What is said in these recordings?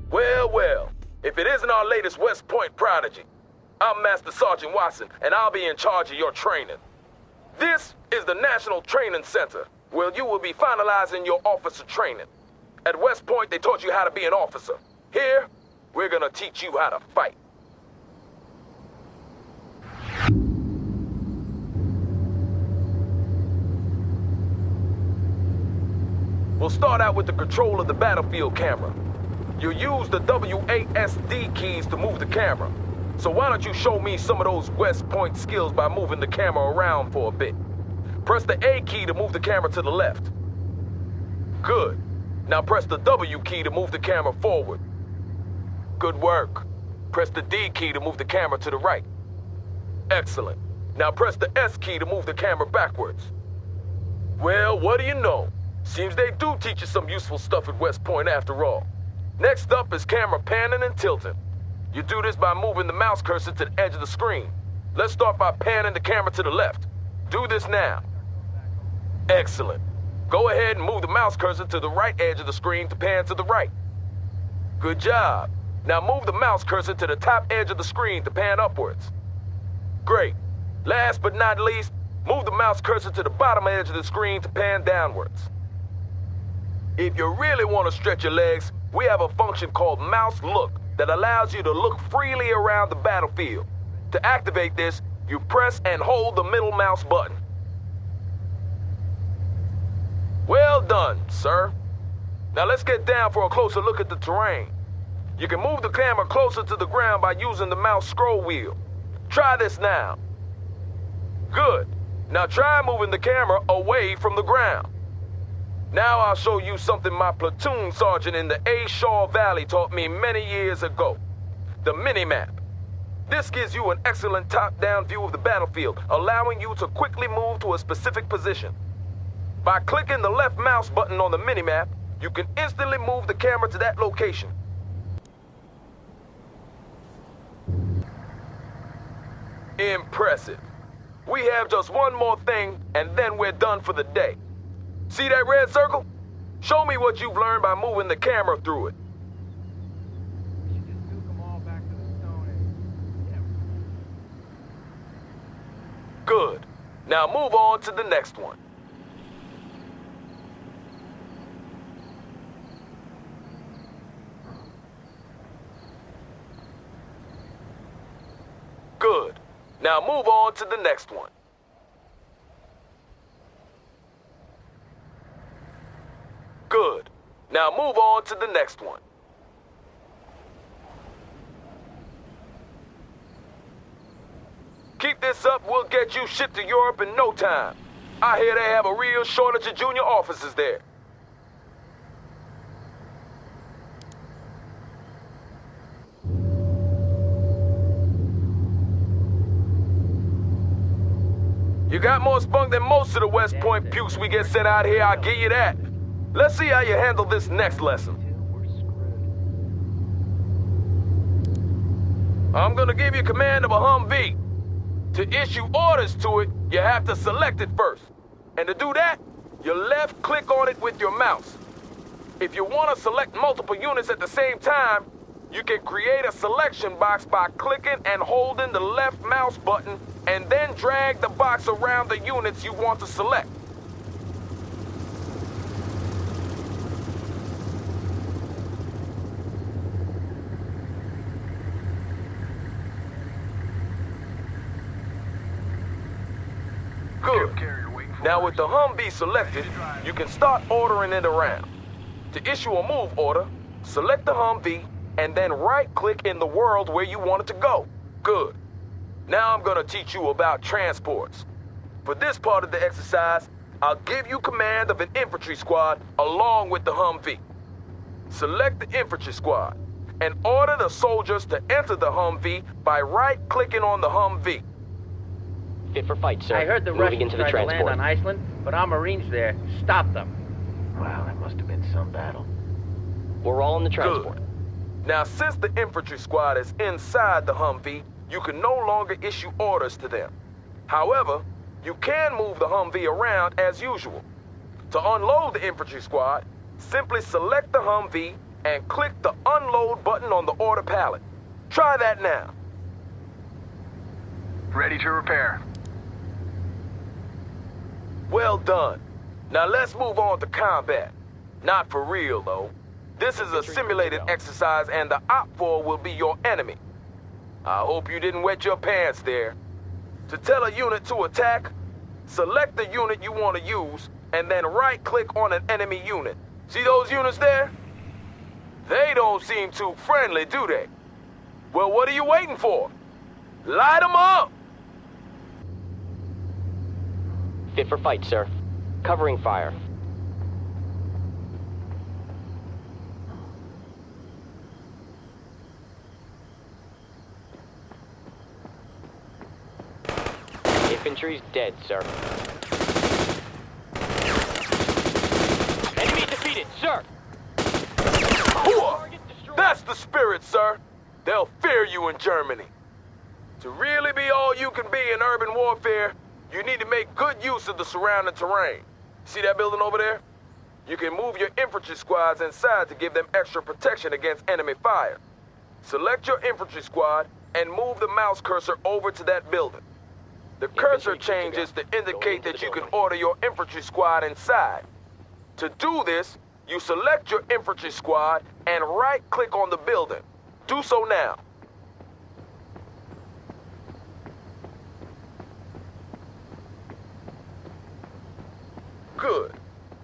Well, well, if it isn't our latest West Point prodigy, I'm Master Sergeant Watson, and I'll be in charge of your training. This is the National Training Center, where you will be finalizing your officer training. At West Point, they taught you how to be an officer. Here, we're gonna teach you how to fight. We'll start out with the control of the battlefield camera. You'll use the WASD keys to move the camera. So why don't you show me some of those West Point skills by moving the camera around for a bit. Press the A key to move the camera to the left. Good. Now press the W key to move the camera forward. Good work. Press the D key to move the camera to the right. Excellent. Now press the S key to move the camera backwards. Well, what do you know? Seems they do teach you some useful stuff at West Point after all. Next up is camera panning and tilting. You do this by moving the mouse cursor to the edge of the screen. Let's start by panning the camera to the left. Do this now. Excellent. Go ahead and move the mouse cursor to the right edge of the screen to pan to the right. Good job. Now move the mouse cursor to the top edge of the screen to pan upwards. Great. Last but not least, move the mouse cursor to the bottom edge of the screen to pan downwards. If you really want to stretch your legs, we have a function called Mouse Look that allows you to look freely around the battlefield. To activate this, you press and hold the middle mouse button. Well done, sir. Now let's get down for a closer look at the terrain. You can move the camera closer to the ground by using the mouse scroll wheel. Try this now. Good. Now try moving the camera away from the ground. Now I'll show you something my platoon sergeant in the A. Shaw Valley taught me many years ago. The mini-map. This gives you an excellent top-down view of the battlefield, allowing you to quickly move to a specific position. By clicking the left mouse button on the mini-map, you can instantly move the camera to that location. Impressive. We have just one more thing, and then we're done for the day. See that red circle? Show me what you've learned by moving the camera through it. Good. Now move on to the next one. Good. Now move on to the next one. Good. Now move on to the next one. Keep this up, we'll get you shipped to Europe in no time. I hear they have a real shortage of junior officers there. You got more spunk than most of the West Point pukes we get sent out here, I'll give you that. Let's see how you handle this next lesson. I'm gonna give you command of a Humvee. To issue orders to it, you have to select it first. And to do that, you left-click on it with your mouse. If you want to select multiple units at the same time, you can create a selection box by clicking and holding the left mouse button and then drag the box around the units you want to select. Good. Now with the Humvee selected, you can start ordering it around. To issue a move order, select the Humvee and then right-click in the world where you want it to go. Good. Now I'm gonna teach you about transports. For this part of the exercise, I'll give you command of an infantry squad along with the Humvee. Select the infantry squad and order the soldiers to enter the Humvee by right-clicking on the Humvee. Fit for fight, sir. I heard the Moving Russians into the tried to land transport. on Iceland, but our Marines there stopped them. Wow, that must have been some battle. We're all in the transport. Good. Now, since the infantry squad is inside the Humvee, you can no longer issue orders to them. However, you can move the Humvee around as usual. To unload the infantry squad, simply select the Humvee and click the unload button on the order pallet. Try that now. Ready to repair. Well done. Now let's move on to combat. Not for real, though. This is a simulated exercise and the OPFOR will be your enemy. I hope you didn't wet your pants there. To tell a unit to attack, select the unit you want to use and then right-click on an enemy unit. See those units there? They don't seem too friendly, do they? Well, what are you waiting for? Light them up! Fit for fight, sir. Covering fire. Infantry's dead, sir. Enemy defeated, sir! Hooah! That's the spirit, sir. They'll fear you in Germany. To really be all you can be in urban warfare, you need to make good use of the surrounding terrain. See that building over there? You can move your infantry squads inside to give them extra protection against enemy fire. Select your infantry squad and move the mouse cursor over to that building. The cursor changes to indicate that you can order your infantry squad inside. To do this, you select your infantry squad and right-click on the building. Do so now. Good.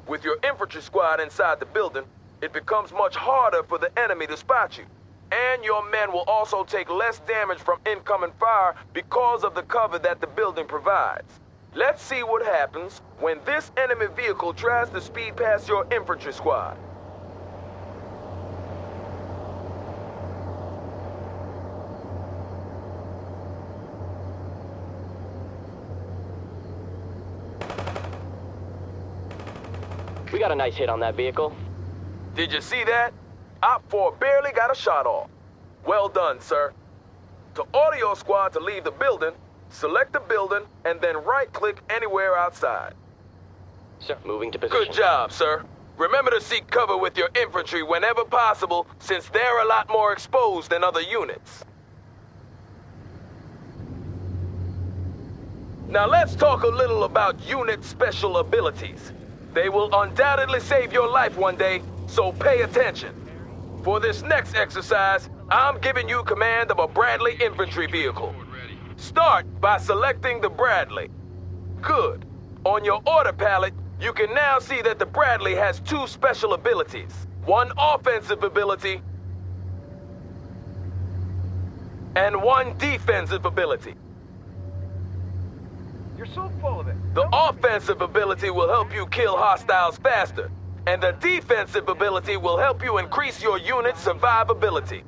With your infantry squad inside the building, it becomes much harder for the enemy to spot you. And your men will also take less damage from incoming fire because of the cover that the building provides. Let's see what happens when this enemy vehicle tries to speed past your infantry squad. We got a nice hit on that vehicle. Did you see that? OPFOR barely got a shot off. Well done, sir. To order your squad to leave the building, select the building and then right-click anywhere outside. Sir, moving to position. Good job, sir. Remember to seek cover with your infantry whenever possible, since they're a lot more exposed than other units. Now let's talk a little about unit special abilities. They will undoubtedly save your life one day, so pay attention. For this next exercise, I'm giving you command of a Bradley infantry vehicle. Start by selecting the Bradley. Good. On your order palette, you can now see that the Bradley has two special abilities. One offensive ability and one defensive ability. You're so full of it. The offensive ability will help you kill hostiles faster, and the defensive ability will help you increase your unit's survivability.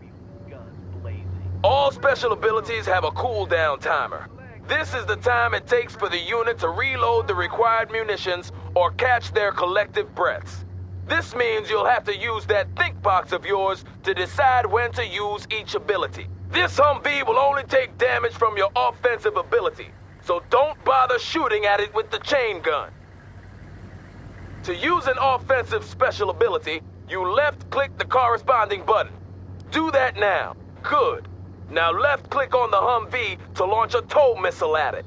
All special abilities have a cooldown timer. This is the time it takes for the unit to reload the required munitions or catch their collective breaths. This means you'll have to use that think box of yours to decide when to use each ability. This Humvee will only take damage from your offensive ability, so don't bother shooting at it with the chain gun. To use an offensive special ability, you left-click the corresponding button. Do that now. Good. Now left-click on the Humvee to launch a tow missile at it.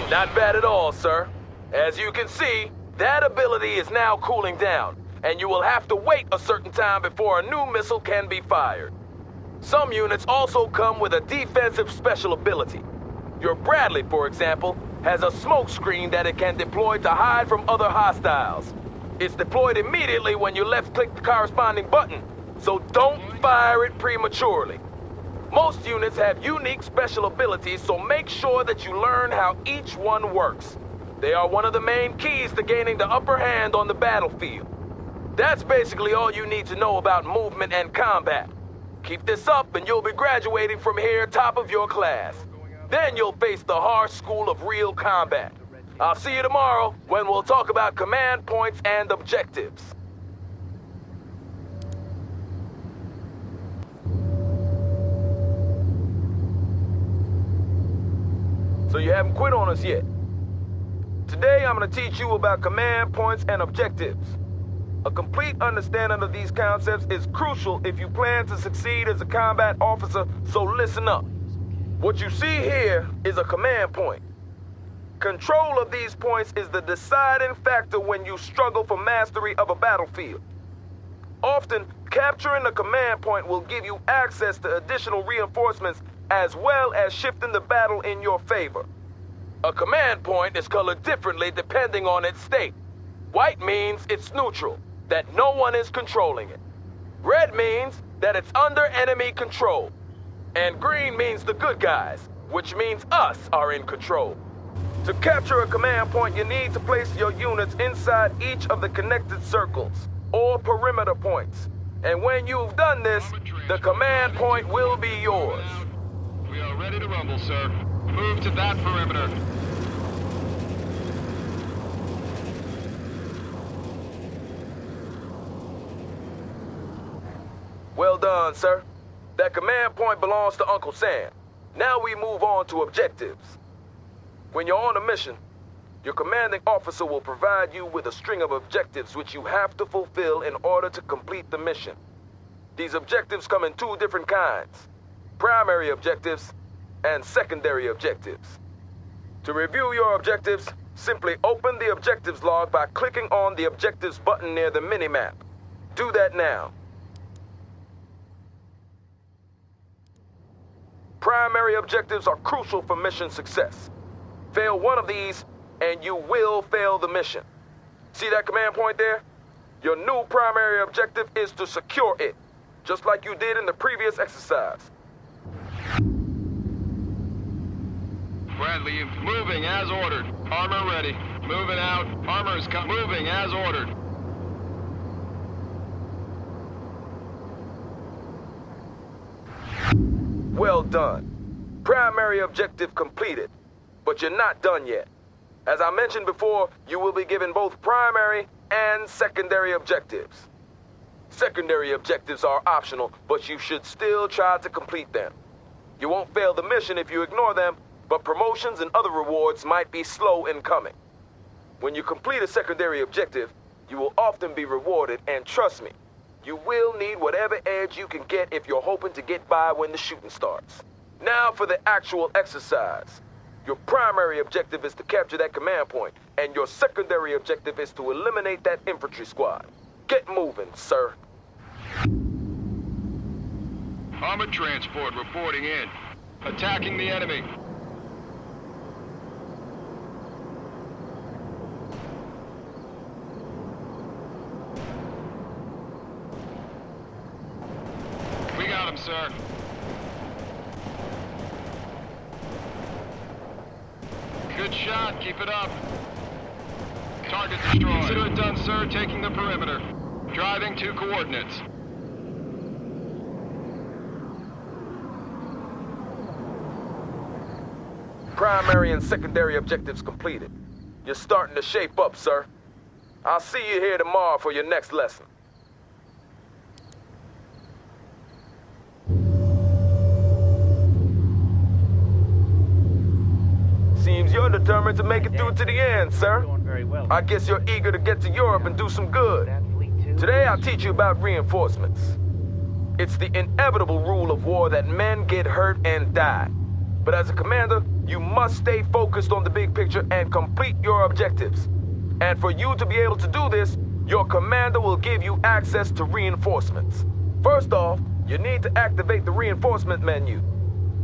Not bad at all, sir. As you can see, that ability is now cooling down, and you will have to wait a certain time before a new missile can be fired. Some units also come with a defensive special ability. Your Bradley, for example, has a smoke screen that it can deploy to hide from other hostiles. It's deployed immediately when you left-click the corresponding button, so don't fire it prematurely. Most units have unique special abilities, so make sure that you learn how each one works. They are one of the main keys to gaining the upper hand on the battlefield. That's basically all you need to know about movement and combat. Keep this up and you'll be graduating from here top of your class. Then you'll face the harsh school of real combat. I'll see you tomorrow when we'll talk about command points and objectives. So you haven't quit on us yet. Today I'm going to teach you about command points and objectives. A complete understanding of these concepts is crucial if you plan to succeed as a combat officer, so listen up. What you see here is a command point. Control of these points is the deciding factor when you struggle for mastery of a battlefield. Often, capturing a command point will give you access to additional reinforcements as well as shifting the battle in your favor. A command point is colored differently depending on its state. White means it's neutral, that no one is controlling it. Red means that it's under enemy control. And green means the good guys, which means us are in control. To capture a command point, you need to place your units inside each of the connected circles, or perimeter points. And when you've done this, the command point will be yours. We are ready to rumble, sir. Move to that perimeter. Well done, sir. That command point belongs to Uncle Sam. Now we move on to objectives. When you're on a mission, your commanding officer will provide you with a string of objectives which you have to fulfill in order to complete the mission. These objectives come in two different kinds: primary objectives and secondary objectives. To review your objectives, simply open the objectives log by clicking on the objectives button near the minimap. Do that now. Primary objectives are crucial for mission success. Fail one of these, and you will fail the mission. See that command point there? Your new primary objective is to secure it, just like you did in the previous exercise. Bradley, moving as ordered. Armor ready. Moving out. Armor's moving as ordered. Well done. Primary objective completed, but you're not done yet. As I mentioned before, you will be given both primary and secondary objectives. Secondary objectives are optional, but you should still try to complete them. You won't fail the mission if you ignore them, but promotions and other rewards might be slow in coming. When you complete a secondary objective, you will often be rewarded, and trust me, you will need whatever edge you can get if you're hoping to get by when the shooting starts. Now for the actual exercise. Your primary objective is to capture that command point, and your secondary objective is to eliminate that infantry squad. Get moving, sir. Armored transport reporting in. Attacking the enemy. We got him, sir. Good shot. Keep it up. Target destroyed. Consider it done, sir. Taking the perimeter. Driving to coordinates. Primary and secondary objectives completed. You're starting to shape up, sir. I'll see you here tomorrow for your next lesson. Seems you're determined to make it through to the end, sir. Doing very well. I guess you're eager to get to Europe and do some good. That fleet too? Today I'll teach you about reinforcements. It's the inevitable rule of war that men get hurt and die. But as a commander, you must stay focused on the big picture and complete your objectives. And for you to be able to do this, your commander will give you access to reinforcements. First off, you need to activate the reinforcement menu.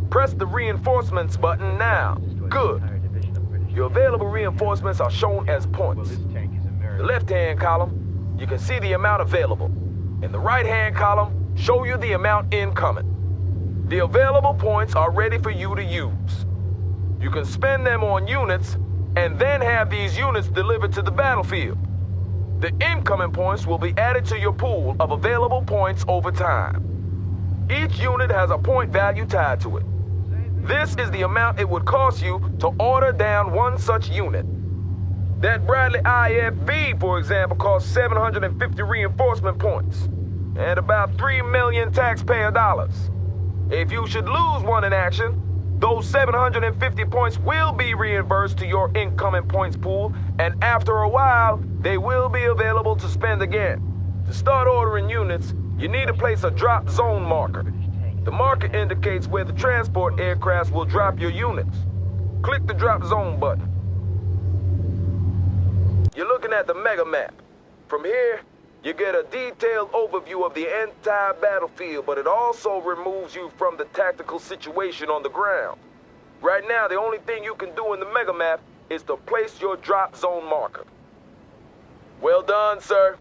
Press the reinforcements button now. Good. Your available reinforcements are shown as points. The left-hand column, you can see the amount available. In the right-hand column, show you the amount incoming. The available points are ready for you to use. You can spend them on units and then have these units delivered to the battlefield. The incoming points will be added to your pool of available points over time. Each unit has a point value tied to it. This is the amount it would cost you to order down one such unit. That Bradley IFV, for example, costs 750 reinforcement points and about 3 million taxpayer dollars. If you should lose one in action, those 750 points will be reimbursed to your incoming points pool, and after a while, they will be available to spend again. To start ordering units, you need to place a drop zone marker. The marker indicates where the transport aircrafts will drop your units. Click the drop zone button. You're looking at the mega map. From here, you get a detailed overview of the entire battlefield, but it also removes you from the tactical situation on the ground. Right now, the only thing you can do in the mega map is to place your drop zone marker. Well done, sir.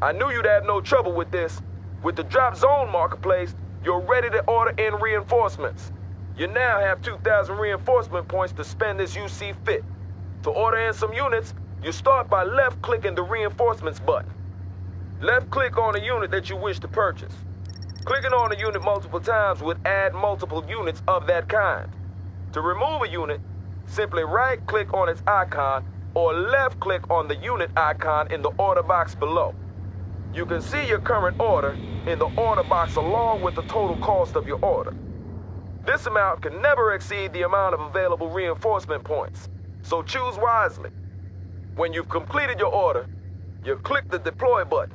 I knew you'd have no trouble with this. With the drop zone marker placed, you're ready to order in reinforcements. You now have 2,000 reinforcement points to spend as you see fit. To order in some units, you start by left-clicking the reinforcements button. Left-click on a unit that you wish to purchase. Clicking on a unit multiple times would add multiple units of that kind. To remove a unit, simply right-click on its icon or left-click on the unit icon in the order box below. You can see your current order in the order box along with the total cost of your order. This amount can never exceed the amount of available reinforcement points, so choose wisely. When you've completed your order, you click the deploy button.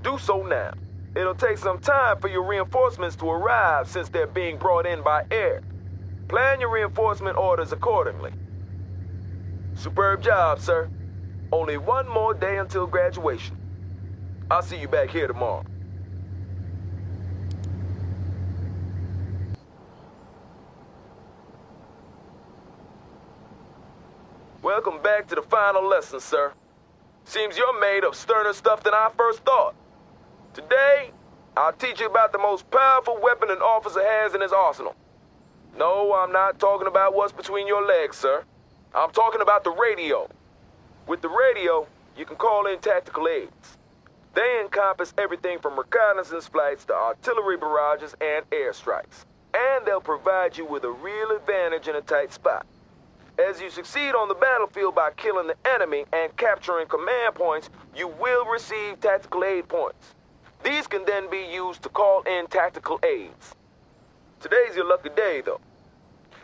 Do so now. It'll take some time for your reinforcements to arrive since they're being brought in by air. Plan your reinforcement orders accordingly. Superb job, sir. Only one more day until graduation. I'll see you back here tomorrow. Welcome back to the final lesson, sir. Seems you're made of sterner stuff than I first thought. Today, I'll teach you about the most powerful weapon an officer has in his arsenal. No, I'm not talking about what's between your legs, sir. I'm talking about the radio. With the radio, you can call in tactical aids. They encompass everything from reconnaissance flights to artillery barrages and airstrikes. And they'll provide you with a real advantage in a tight spot. As you succeed on the battlefield by killing the enemy and capturing command points, you will receive tactical aid points. These can then be used to call in tactical aids. Today's your lucky day, though,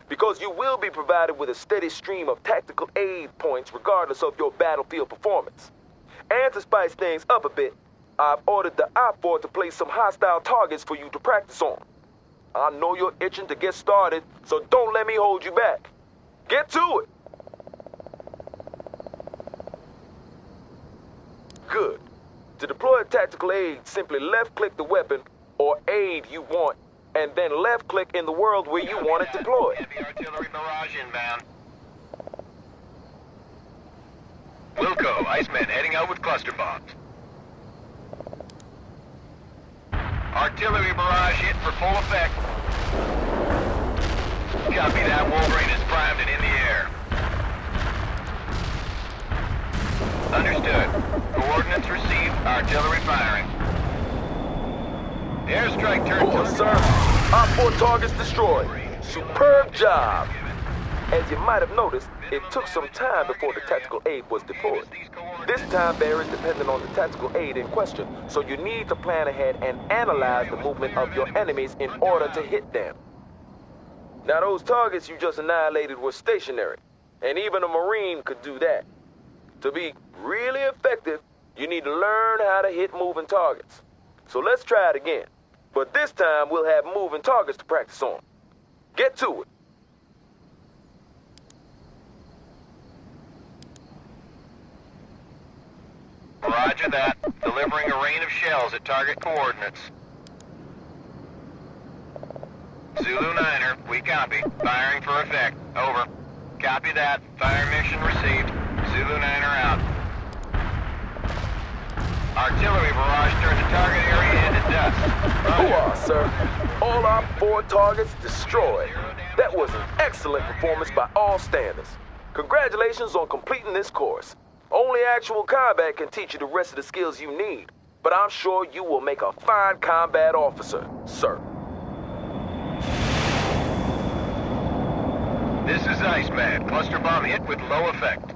because you will be provided with a steady stream of tactical aid points regardless of your battlefield performance. And to spice things up a bit, I've ordered the I-4 to place some hostile targets for you to practice on. I know you're itching to get started, so don't let me hold you back. Get to it! Good. To deploy a tactical aid, simply left-click the weapon or aid you want, and then left-click in the world where you want it deployed. Heavy artillery barrage inbound. Wilco, Iceman heading out with cluster bombs. Artillery barrage hit for full effect. Copy that. Wolverine is primed and in the air. Understood. Coordinates received. Artillery firing. Airstrike turn Boy, to... sir. Op-4 targets destroyed. Superb job. As you might have noticed, it took some time before the tactical aid was deployed. This time varies depending on the tactical aid in question, so you need to plan ahead and analyze the movement of your enemies in order to hit them. Now, those targets you just annihilated were stationary, and even a Marine could do that. To be really effective, you need to learn how to hit moving targets. So let's try it again. But this time, we'll have moving targets to practice on. Get to it. Roger that. Delivering a rain of shells at target coordinates. Zulu 9er, we copy. Firing for effect. Over. Copy that. Fire mission received. Zulu 9er out. Artillery barrage turned the target area into dust. Hurrah, sir. All our 4 targets destroyed. That was an excellent performance by all standards. Congratulations on completing this course. Only actual combat can teach you the rest of the skills you need, but I'm sure you will make a fine combat officer, sir. This is Iceman. Cluster bomb hit with low effect.